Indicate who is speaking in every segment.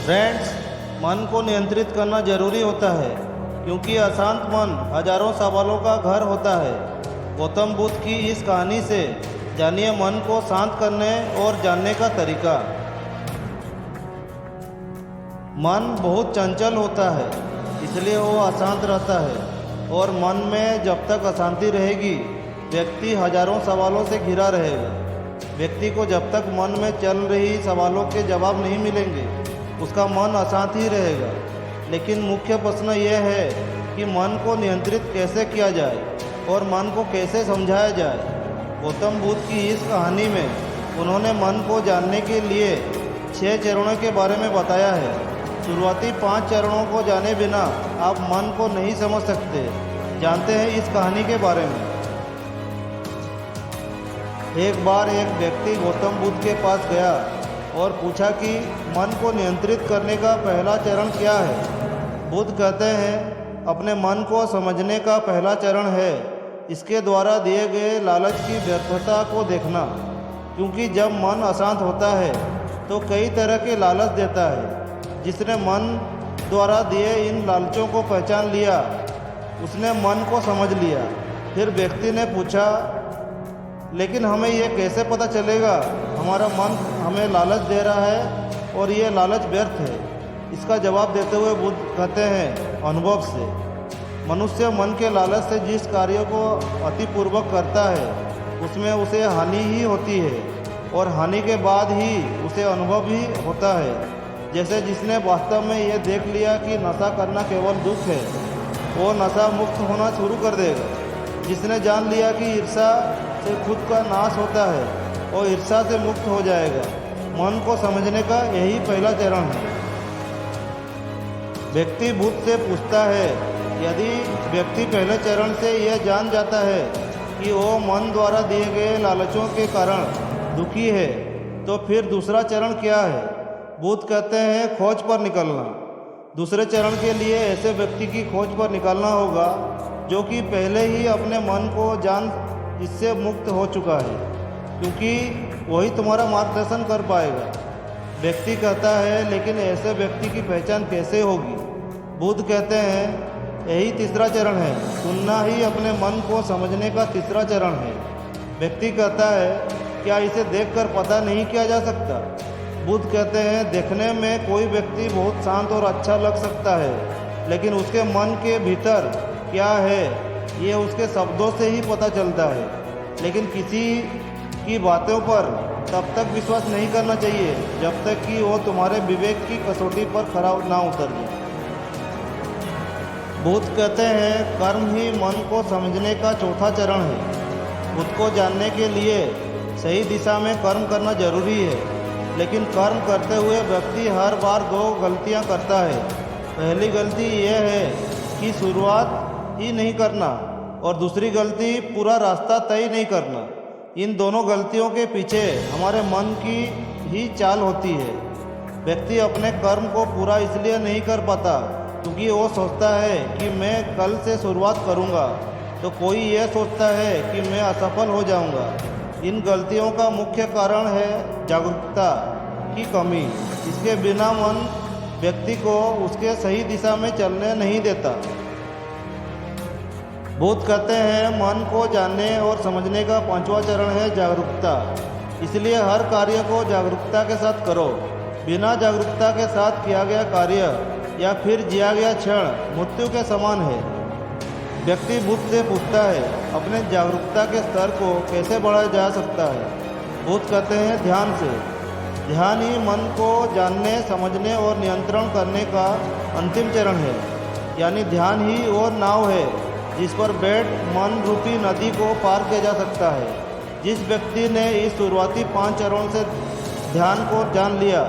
Speaker 1: Friends, मन को नियंत्रित करना जरूरी होता है क्योंकि अशांत मन हजारों सवालों का घर होता है। गौतम बुद्ध की इस कहानी से जानिए मन को शांत करने और जानने का तरीका। मन बहुत चंचल होता है, इसलिए वो अशांत रहता है और मन में जब तक अशांति रहेगी व्यक्ति हजारों सवालों से घिरा रहेगा। व्यक्ति को जब तक मन में चल रही सवालों के जवाब नहीं मिलेंगे उसका मन अशांत ही रहेगा। लेकिन मुख्य प्रश्न यह है कि मन को नियंत्रित कैसे किया जाए और मन को कैसे समझाया जाए। गौतम बुद्ध की इस कहानी में उन्होंने मन को जानने के लिए 6 चरणों के बारे में बताया है। शुरुआती 5 चरणों को जाने बिना आप मन को नहीं समझ सकते। जानते हैं इस कहानी के बारे में। एक बार एक व्यक्ति गौतम बुद्ध के पास गया और पूछा कि मन को नियंत्रित करने का पहला चरण क्या है। बुद्ध कहते हैं अपने मन को समझने का पहला चरण है इसके द्वारा दिए गए लालच की व्यर्थता को देखना। क्योंकि जब मन अशांत होता है तो कई तरह के लालच देता है। जिसने मन द्वारा दिए इन लालचों को पहचान लिया उसने मन को समझ लिया। फिर व्यक्ति ने पूछा, लेकिन हमें यह कैसे पता चलेगा हमारा मन हमें लालच दे रहा है और ये लालच व्यर्थ है। इसका जवाब देते हुए बुद्ध कहते हैं अनुभव से। मनुष्य मन के लालच से जिस कार्य को अतिपूर्वक करता है उसमें उसे हानि ही होती है और हानि के बाद ही उसे अनुभव भी होता है। जैसे जिसने वास्तव में ये देख लिया कि नशा करना केवल दुख है वो नशा मुक्त होना शुरू कर देगा। जिसने जान लिया कि ईर्ष्या से खुद का नाश होता है और ईर्ष्या से मुक्त हो जाएगा। मन को समझने का यही पहला चरण है। व्यक्ति बुद्ध से पूछता है, यदि व्यक्ति पहले चरण से यह जान जाता है कि वो मन द्वारा दिए गए लालचों के कारण दुखी है तो फिर दूसरा चरण क्या है। बुद्ध कहते हैं खोज पर निकलना। दूसरे चरण के लिए ऐसे व्यक्ति की खोज पर निकलना होगा जो कि पहले ही अपने मन को जान इससे मुक्त हो चुका है, क्योंकि वही तुम्हारा मार्गदर्शन कर पाएगा। व्यक्ति कहता है, लेकिन ऐसे व्यक्ति की पहचान कैसे होगी। बुद्ध कहते हैं यही तीसरा चरण है। सुनना ही अपने मन को समझने का तीसरा चरण है। व्यक्ति कहता है, क्या इसे देखकर पता नहीं किया जा सकता। बुद्ध कहते हैं देखने में कोई व्यक्ति बहुत शांत और अच्छा लग सकता है, लेकिन उसके मन के भीतर क्या है ये उसके शब्दों से ही पता चलता है। लेकिन किसी की बातों पर तब तक विश्वास नहीं करना चाहिए जब तक कि वो तुम्हारे विवेक की कसौटी पर खरा ना उतर जाए। बुद्ध कहते हैं कर्म ही मन को समझने का चौथा चरण है। खुद को जानने के लिए सही दिशा में कर्म करना जरूरी है, लेकिन कर्म करते हुए व्यक्ति हर बार 2 गलतियां करता है। पहली गलती यह है कि शुरुआत ही नहीं करना और दूसरी गलती पूरा रास्ता तय नहीं करना। इन दोनों गलतियों के पीछे हमारे मन की ही चाल होती है। व्यक्ति अपने कर्म को पूरा इसलिए नहीं कर पाता क्योंकि वो सोचता है कि मैं कल से शुरुआत करूँगा, तो कोई यह सोचता है कि मैं असफल हो जाऊँगा। इन गलतियों का मुख्य कारण है जागरूकता की कमी। इसके बिना मन व्यक्ति को उसके सही दिशा में चलने नहीं देता। बुद्ध कहते हैं मन को जानने और समझने का 5वां चरण है जागरूकता। इसलिए हर कार्य को जागरूकता के साथ करो। बिना जागरूकता के साथ किया गया कार्य या फिर जिया गया क्षण मृत्यु के समान है। व्यक्ति बुद्ध से पूछता है अपने जागरूकता के स्तर को कैसे बढ़ाया जा सकता है। बुद्ध कहते हैं ध्यान से। ध्यान ही मन को जानने, समझने और नियंत्रण करने का अंतिम चरण है। यानी ध्यान ही वो नाव है जिस पर बैठ मन रूपी नदी को पार किया जा सकता है। जिस व्यक्ति ने इस शुरुआती 5 चरणों से ध्यान को जान लिया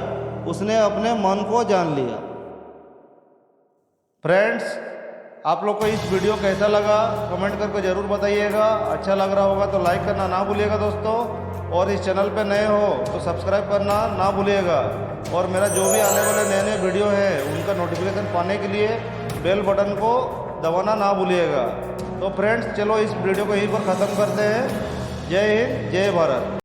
Speaker 1: उसने अपने मन को जान लिया। फ्रेंड्स, आप लोग को इस वीडियो कैसा लगा कमेंट करके ज़रूर बताइएगा। अच्छा लग रहा होगा तो लाइक करना ना भूलिएगा दोस्तों, और इस चैनल पे नए हो तो सब्सक्राइब करना ना भूलिएगा। और मेरा जो भी आने वाले नए नए वीडियो है उनका नोटिफिकेशन पाने के लिए बेल बटन को दबाना ना भूलिएगा। तो फ्रेंड्स, चलो इस वीडियो को यहीं पर ख़त्म करते हैं। जय हिंद, जय भारत।